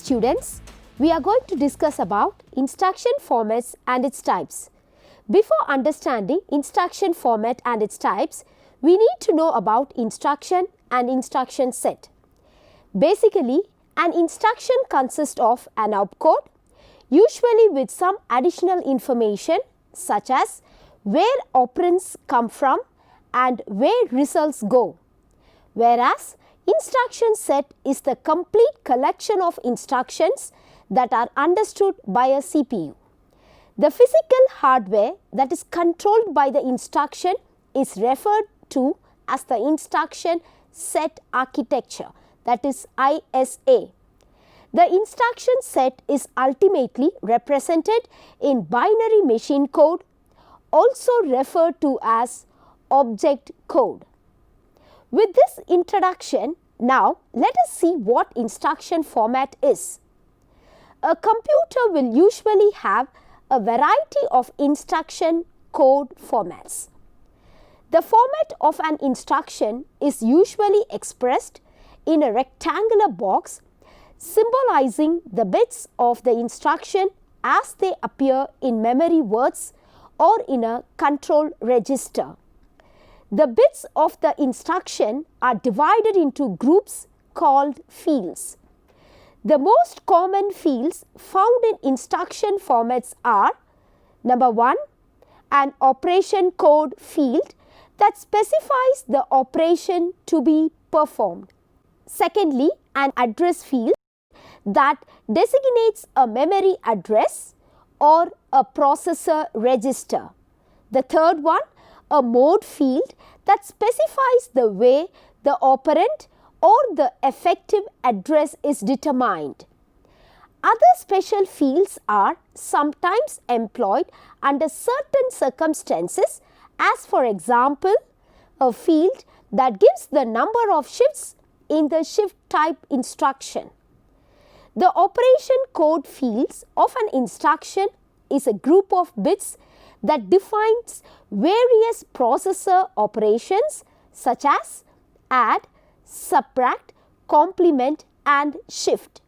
students, we are going to discuss about instruction formats and its types. Before understanding instruction format and its types, we need to know about instruction and instruction set. Basically, an instruction consists of an opcode, usually with some additional information such as where operands come from and where results go, whereas instruction set is the complete collection of instructions that are understood by a CPU. The physical hardware that is controlled by the instruction is referred to as the instruction set architecture, that is ISA. The instruction set is ultimately represented in binary machine code, also referred to as object code. With this introduction, now let us see what instruction format is. A computer will usually have a variety of instruction code formats. The format of an instruction is usually expressed in a rectangular box symbolizing the bits of the instruction as they appear in memory words or in a control register. The bits of the instruction are divided into groups called fields. The most common fields found in instruction formats are: number 1, an operation code field that specifies the operation to be performed. Secondly, an address field that designates a memory address or a processor register. The third one, a mode field that specifies the way the operand or the effective address is determined. Other special fields are sometimes employed under certain circumstances, as for example, a field that gives the number of shifts in the shift type instruction. The operation code fields of an instruction is a group of bits that defines various processor operations such as add, subtract, complement and shift.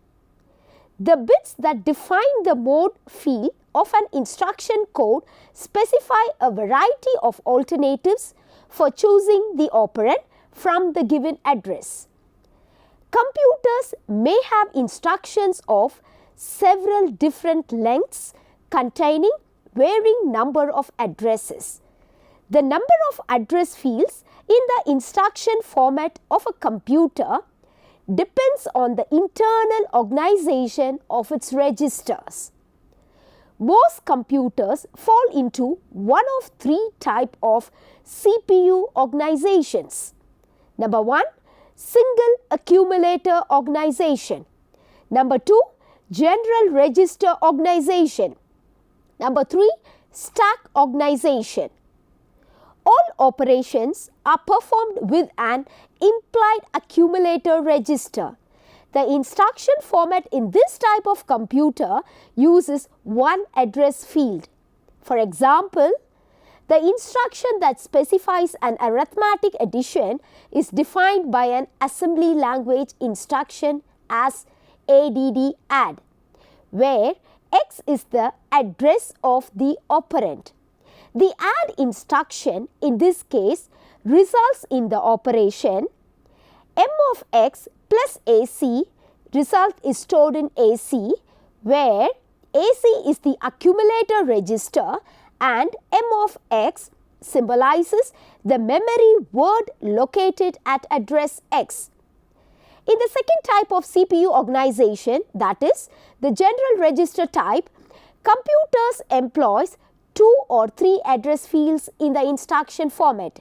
The bits that define the mode field of an instruction code specify a variety of alternatives for choosing the operand from the given address. Computers may have instructions of several different lengths containing varying number of addresses. The number of address fields in the instruction format of a computer depends on the internal organization of its registers. Most computers fall into one of three types of CPU organizations. Number 1, single accumulator organization. Number 2, general register organization. Number 3, stack organization. All operations are performed with an implied accumulator register. The instruction format in this type of computer uses one address field. For example, the instruction that specifies an arithmetic addition is defined by an assembly language instruction as add, where X is the address of the operand. The add instruction in this case results in the operation M of X plus AC. Result is stored in AC, where AC is the accumulator register and M of X symbolizes the memory word located at address X. In the second type of CPU organization, that is the general register type, computers employs 2 or 3 address fields in the instruction format.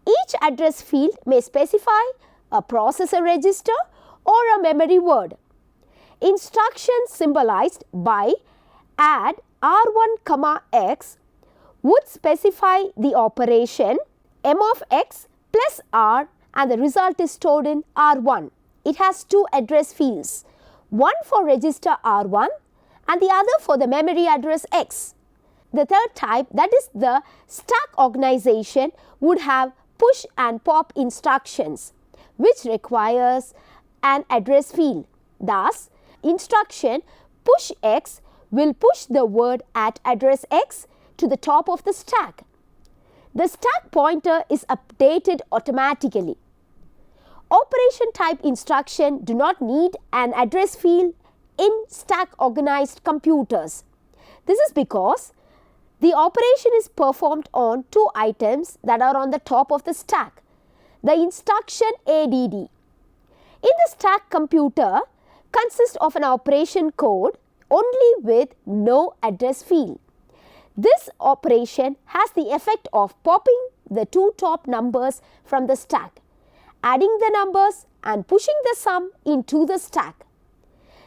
Each address field may specify a processor register or a memory word. Instructions symbolized by add R1, X would specify the operation M of X plus R and the result is stored in R1. It has 2 address fields, one for register R1 and the other for the memory address X. The third type, that is the stack organization, would have push and pop instructions, which requires an address field. Thus, instruction push X will push the word at address X to the top of the stack. The stack pointer is updated automatically. Operation type instruction do not need an address field in stack organized computers. This is because the operation is performed on two items that are on the top of the stack, the instruction ADD. In the stack computer consists of an operation code only with no address field. This operation has the effect of popping the two top numbers from the stack, adding the numbers and pushing the sum into the stack.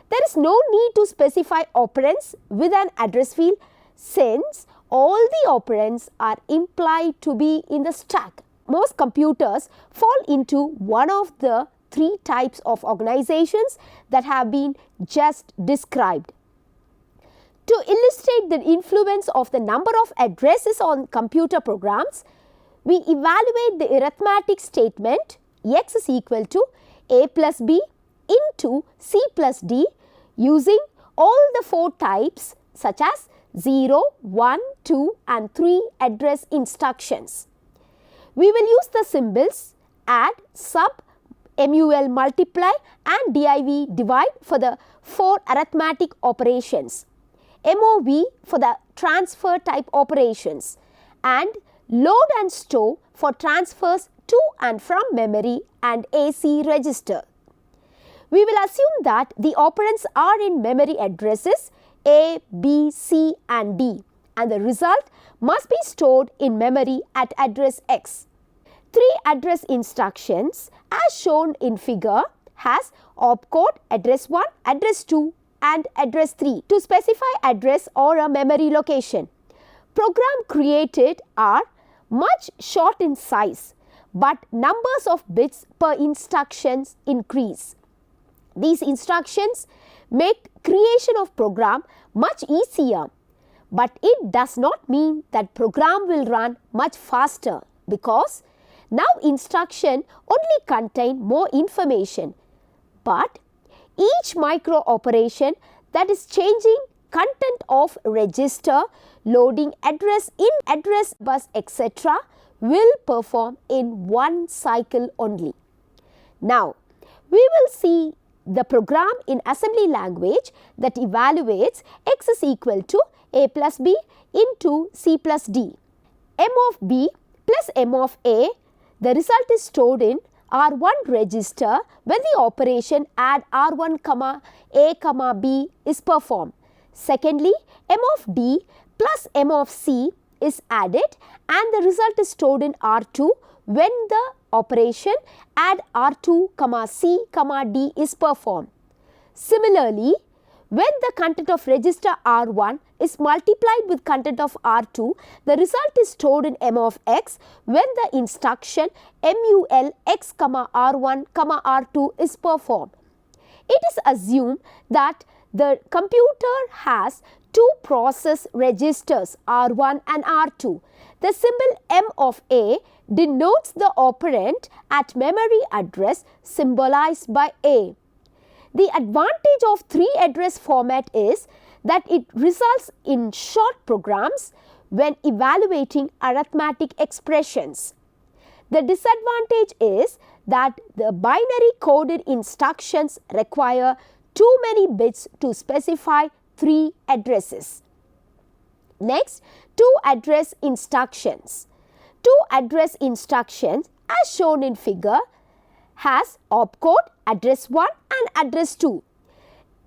There is no need to specify operands with an address field since all the operands are implied to be in the stack. Most computers fall into one of the three types of organizations that have been just described. To illustrate the influence of the number of addresses on computer programs, we evaluate the arithmetic statement x is equal to a plus b into c plus d using all the four types such as 0, 1, 2 and 3 address instructions. We will use the symbols add, sub, mul multiply and div divide for the four arithmetic operations, MOV for the transfer type operations and load and store for transfers to and from memory and AC register. We will assume that the operands are in memory addresses A, B, C and D and the result must be stored in memory at address X. Three address instructions as shown in figure has opcode address 1, address 2 and address 3 to specify address or a memory location. Program created are much short in size, but numbers of bits per instructions increase. These instructions make creation of program much easier, but it does not mean that program will run much faster because now instruction only contain more information, but each micro operation that is changing content of register, loading address in address bus etc. will perform in one cycle only. Now, we will see the program in assembly language that evaluates x is equal to a plus b into c plus d. M of b plus m of a, the result is stored in R1 register when the operation add R1 comma a comma b is performed. Secondly, m of d plus m of c is added and the result is stored in R2 when the operation add R2 comma c comma d is performed. Similarly, when the content of register R1 is multiplied with content of R2, the result is stored in m of x when the instruction mul x comma R1 comma R2 is performed. It is assumed that the computer has two process registers R1 and R2. The symbol m of a denotes the operand at memory address symbolized by a. The advantage of three address format is that it results in short programs when evaluating arithmetic expressions. The disadvantage is that the binary coded instructions require too many bits to specify three addresses. Next, two address instructions. Two address instructions as shown in figure has opcode address 1 and address 2.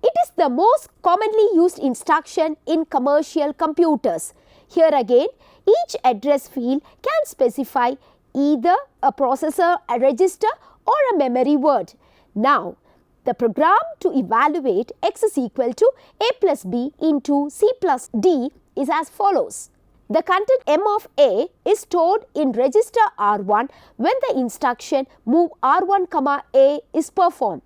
It is the most commonly used instruction in commercial computers. Here again, each address field can specify either a processor, a register or a memory word. Now, the program to evaluate x is equal to a plus b into c plus d is as follows. The content m of a is stored in register R1 when the instruction move R1 comma a is performed.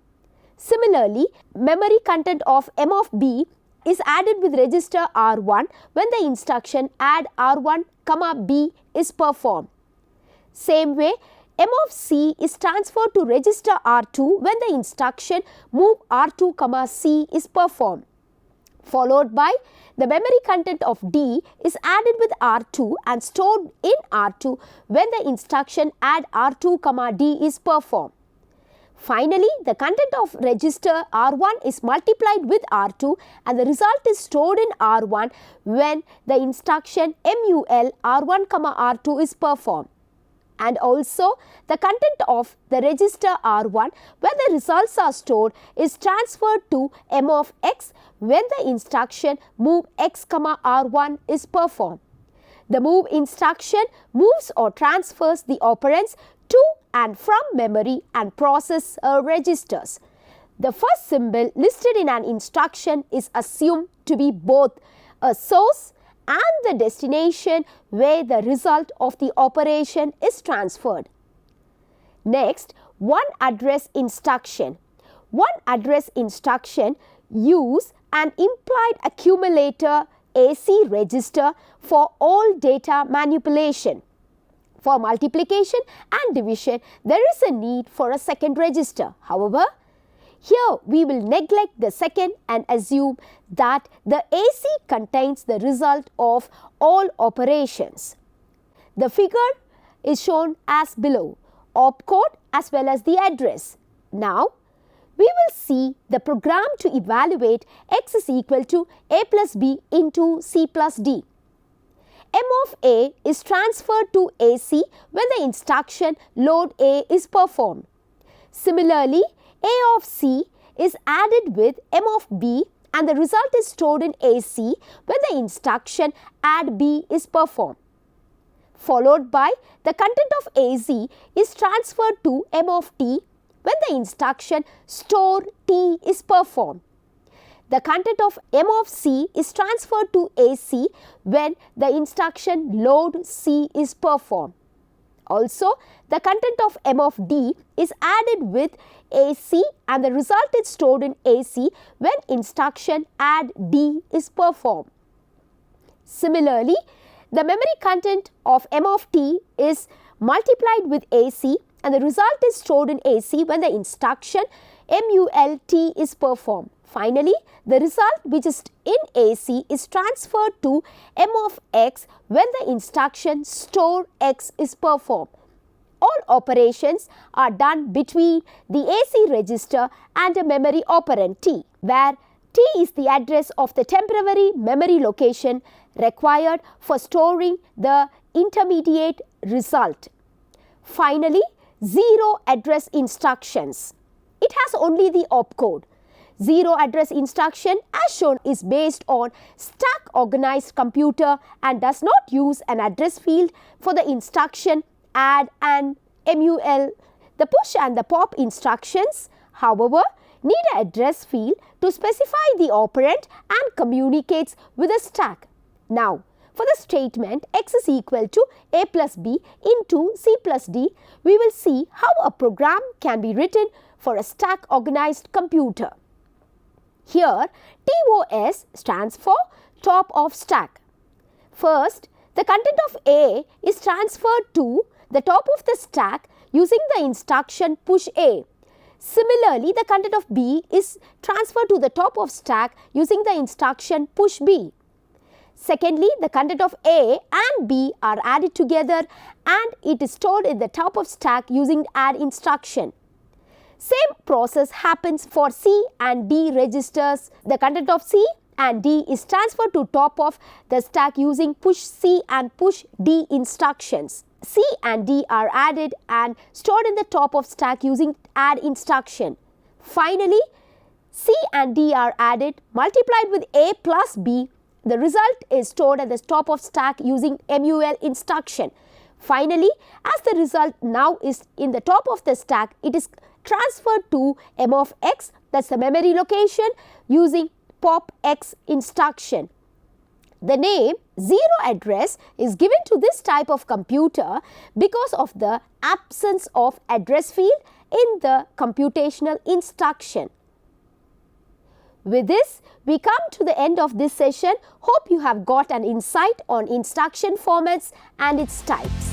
Similarly, memory content of m of b is added with register R1 when the instruction add R1 comma b is performed. Same way, M of C is transferred to register R2 when the instruction move R2, C is performed, followed by the memory content of D is added with R2 and stored in R2 when the instruction add R2, D is performed. Finally, the content of register R1 is multiplied with R2 and the result is stored in R1 when the instruction MUL R1, R2 is performed. And also the content of the register R1 when the results are stored is transferred to M of X when the instruction move X, R1 is performed. The move instruction moves or transfers the operands to and from memory and processor registers. The first symbol listed in an instruction is assumed to be both a source and the destination where the result of the operation is transferred. Next, one address instruction. One address instruction use an implied accumulator AC register for all data manipulation. For multiplication and division, there is a need for a second register. However, here we will neglect the second and assume that the AC contains the result of all operations. The figure is shown as below, opcode as well as the address. Now, we will see the program to evaluate X is equal to A plus B into C plus D. M of A is transferred to AC when the instruction load A is performed. Similarly, A of C is added with M of B and the result is stored in AC when the instruction add B is performed. Followed by the content of AZ is transferred to M of T when the instruction store T is performed. The content of M of C is transferred to AC when the instruction load C is performed. Also, the content of M of D is added with AC and the result is stored in AC when instruction add D is performed. Similarly, the memory content of M of T is multiplied with AC and the result is stored in AC when the instruction MULT is performed. Finally, the result which is in AC is transferred to M of X when the instruction store X is performed. All operations are done between the AC register and a memory operand T, where T is the address of the temporary memory location required for storing the intermediate result. Finally, zero address instructions. It has only the opcode. Zero address instruction as shown is based on stack organized computer and does not use an address field for the instruction add and MUL. The push and the pop instructions, however, need an address field to specify the operand and communicates with the stack. Now, for the statement X is equal to A plus B into C plus D, we will see how a program can be written for a stack organized computer. Here, TOS stands for top of stack. First, the content of A is transferred to the top of the stack using the instruction push A. Similarly, the content of B is transferred to the top of stack using the instruction push B. Secondly, the content of A and B are added together and it is stored in the top of stack using add instruction. Same process happens for C and D registers. The content of C and D is transferred to top of the stack using push C and push D instructions. C and D are added and stored in the top of stack using add instruction. Finally, C and D are added, multiplied with A plus B. The result is stored at the top of stack using MUL instruction. Finally, as the result now is in the top of the stack, it is transferred to M of X, that's the memory location, using pop X instruction. The name zero address is given to this type of computer because of the absence of address field in the computational instruction. With this, we come to the end of this session. Hope you have got an insight on instruction formats and its types.